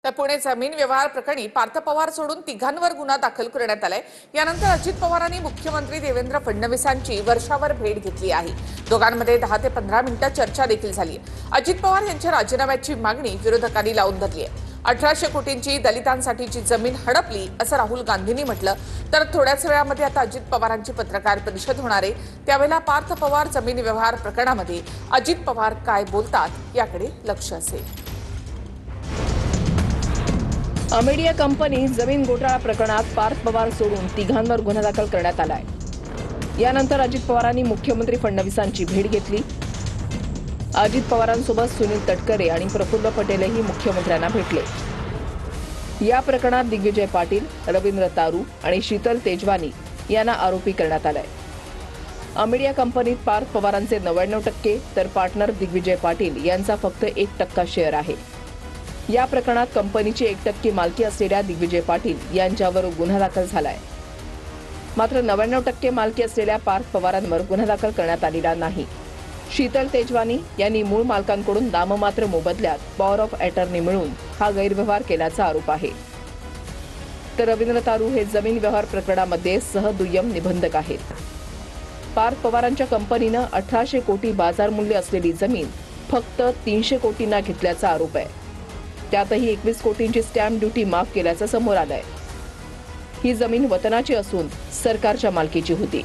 तर पुणे जमीन व्यवहार प्रकरणी पार्थ पवार सोडून तिघांवर गुन्हा दाखल करण्यात आलाय। यानंतर अजित पवारांनी मुख्यमंत्री देवेंद्र फडणवीसांची वर्षावर भेट घेतली आहे। दोघांमध्ये 10 ते 15 मिनिटं चर्चा देखील झाली। अजित पवार यांच्या राजीनाम्याची मागणी विरोधकांनी लावून धरली आहे। 1800 कोटींची दलितांसाठीची जमीन हडपली असं राहुल गांधींनी म्हटलं। तर थोड्याच वेळामध्ये आता अजित पवारांची पत्रकार परिषद होणार आहे। त्यावेळेला पार्थ पवार जमीन व्यवहार प्रकरणामध्ये अजित पवार काय बोलतात याकडे लक्ष असेल। अमेडिया कंपनी जमीन घोटाळा प्रकरणात पार्थ पवार सोडून तिघांवर गुन्हा दाखल करण्यात आलाय। यानंतर अजित पवारांनी मुख्यमंत्री फडणवीसांची भेट घेतली। अजित पवारांसोबत सुनील तटकरे आणि प्रफुल्ल पटेलही मुख्यमंत्र्यांना भेटले। या प्रकरणात दिग्विजय पाटील, रवींद्र तारू आणि शीतल तेजवानी यांना आरोपी करण्यात आलाय। अमेडिया कंपनीत पार्थ पवारांचे 99% तर पार्टनर दिग्विजय पाटील यांचा फक्त 1% शेअर आहे। या प्रकरणात कंपनीची 1% मालकी असलेल्या दिग्विजय पाटील यांच्यावर गुन्हा दाखल झालाय। मात्र 99% मालकी असलेल्या पार्थ पवारांवर गुन्हा दाखल करण्यात आलेला नाही। शीतल तेजवानी यांनी मूळ मालकांकडून नाममात्र मोबदल्यात पॉवर ऑफ अटर्नी मिळून हा गैरव्यवहार केल्याचा आरोप आहे। तर रवींद्र तारू हे जमीन व्यवहार प्रकरणामध्ये सहदुय्यम निबंधक आहेत। पार्थ पवारांच्या कंपनीनं 1800 कोटी बाजार मूल्य असलेली जमीन फक्त 300 कोटींना घेतल्याचा आरोप आहे। त्यातही 21 कोटींची स्टॅम्प ड्युटी माफ केल्याचं समोर आलंय। ही जमीन वतनाची असून सरकारच्या मालकीची होती।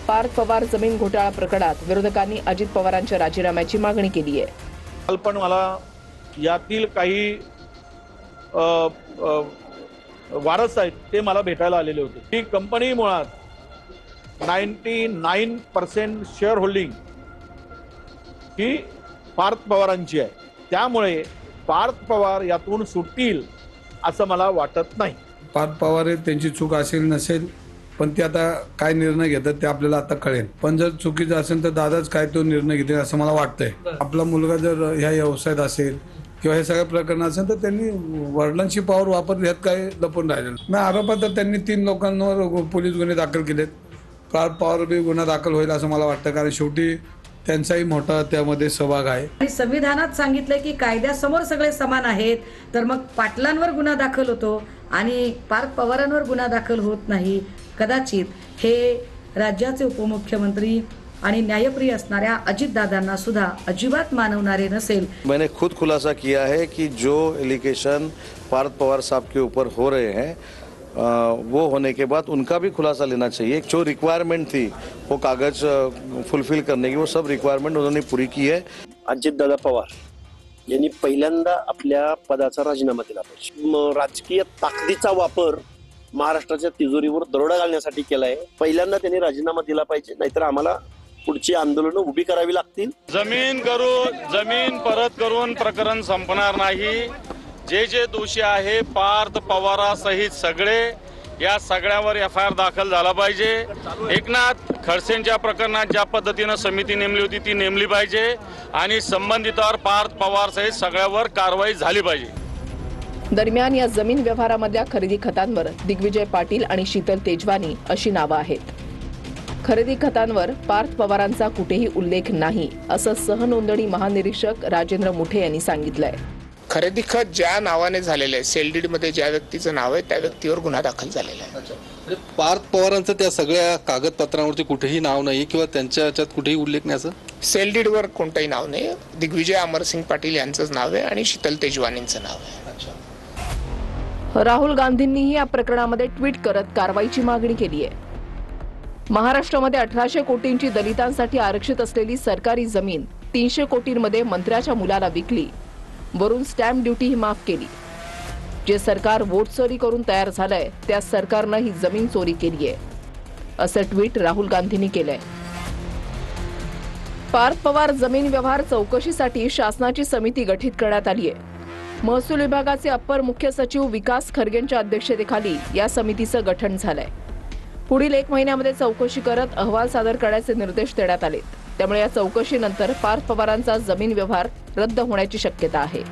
पार्थ पवार जमीन घोटाळा प्रकरणात विरोधकांनी अजित पवारांच्या राजीनाम्याची मागणी केली आहे। पण मला यातील काही वारस आहेत ते मला भेटायला आलेले होते। ही कंपनी मुळात 99% शेअर होल्डिंग ही पार्थ पवारांची आहे। त्यामुळे पार्थ पवार यातून सुटतील असं मला वाटत नाही। पार्थ पवार त्यांची चूक असेल नसेल, पण ते आता काय निर्णय घेतात ते आपल्याला आता कळेल। पण जर चुकीचं असेल तर दादाच काय तो निर्णय घेतील असं मला वाटतंय। आपला मुलगा जर ह्या व्यवसायात असेल किंवा हे सगळ्या प्रकरण असेल तर त्यांनी वडिलांची पॉवर वापरली, ह्यात काय लपून राहिलं नाही। आरोपात तर त्यांनी 3 लोकांवर पोलीस गुन्हे दाखल केलेत। पार्थ पवार बी गुन्हा दाखल होईल असं मला वाटतं, कारण शेवटी त्यांचाही मोठा त्यामध्ये सहभाग आहे। आणि संविधानात सांगितलं की कायद्यासमोर सगळे समान आहेत, तर मग पाटलांवर गुन्हा दाखल होतो आणि पार्थ पवारांवर गुन्हा दाखल होत नाही। कदाचित हे राज्याचे उपमुख्यमंत्री आणि न्यायप्रिय असणाऱ्या अजितदादांना सुद्धा अजिबात मानवणारे नसेल। मैंने खुद खुलासा किया है कि जो एलिगेशन पार्थ पवार साहब के ऊपर हो रहे हैं वो होने के बाद उनका भी खुलासा लेना चाहिए। जो रिक्वायरमेंट थी वो कागज फुलफिल करने की, वो सब रिक्वायरमेंट उन्होंने पूरी की है। अजितदादा पवार यांनी पहिल्यांदा आपल्या पदाचा राजीनामा दिला पाहिजे। राजकीय ताकदीचा वापर महाराष्ट्राच्या तिजोरीवर दरोडा घालण्यासाठी केलाय। पहिल्यांदा त्यांनी राजीनामा दिला पाहिजे, नाहीतर आम्हाला पुढची आंदोलनं उभी करावी लागतील। जमीन परत करून प्रकरण संपणार नाही। जे दोषी आहे पार्थ पवारासहित सगळे, या सगळ्यावर FIR दाखल झाला पाहिजे। एकनाथ खडसेंच्या प्रकरणात ज्या पद्धतीनं समिती नेमली होती ती नेमली पाहिजे आणि संबंधितांवर पार्थ पवार सहित सगळ्यावर कारवाई झाली पाहिजे। दरम्यान या जमीन व्यवहारामधल्या खरेदी खतांवर दिग्विजय पाटील आणि शीतल तेजवानी अशी नावं आहेत। खरेदी खतांवर पार्थ पवारांचा कुठेही उल्लेख नाही असं सहनोंदणी महानिरीक्षक राजेंद्र मुठे यांनी सांगितलंय। खरेदी खत ज्या नावाने झालेलं आहे, सेलडीड मध्ये ज्या व्यक्तीचं नाव आहे त्या व्यक्तीवर गुन्हा दाखल झालेला आहे। पार्थ पवारांचं त्या सगळ्या कागदपत्रांवरती कुठेही नाव नाही किंवा त्यांच्या याच्यात कुठेही उल्लेख नाही असं? सेलडीडवर कोणतंही नाव नाही। दिग्विजय अमरसिंग पाटील यांचंच नाव आहे आणि शीतल तेजवानींचं नाव आहे। राहुल गांधींनीही या प्रकरणामध्ये ट्विट करत कारवाईची मागणी केली आहे। महाराष्ट्रामध्ये 1800 कोटींची दलितांसाठी आरक्षित असलेली सरकारी जमीन 300 कोटींमध्ये मंत्र्याच्या मुलाला विकली, वरून स्टॅम्प ड्युटी माफ केली। जे सरकार वोट चोरी करून तयार झालंय त्या सरकारनं ही जमीन चोरी केली आहे असं ट्विट राहुल गांधींनी केलंय। पार्थ पवार जमीन व्यवहार चौकशीसाठी शासनाची समिती गठीत करण्यात आली आहे। महसूल विभागाचे अप्पर मुख्य सचिव विकास खरगेंच्या अध्यक्षतेखाली या समितीचं गठन झालंय। पुढील 1 महिन्यामध्ये चौकशी करत अहवाल सादर करण्याचे निर्देश देण्यात आले। त्यामुळे या चौकशीनंतर पार्थ पवारांचा जमीन व्यवहार रद्द होण्याची शक्यता आहे।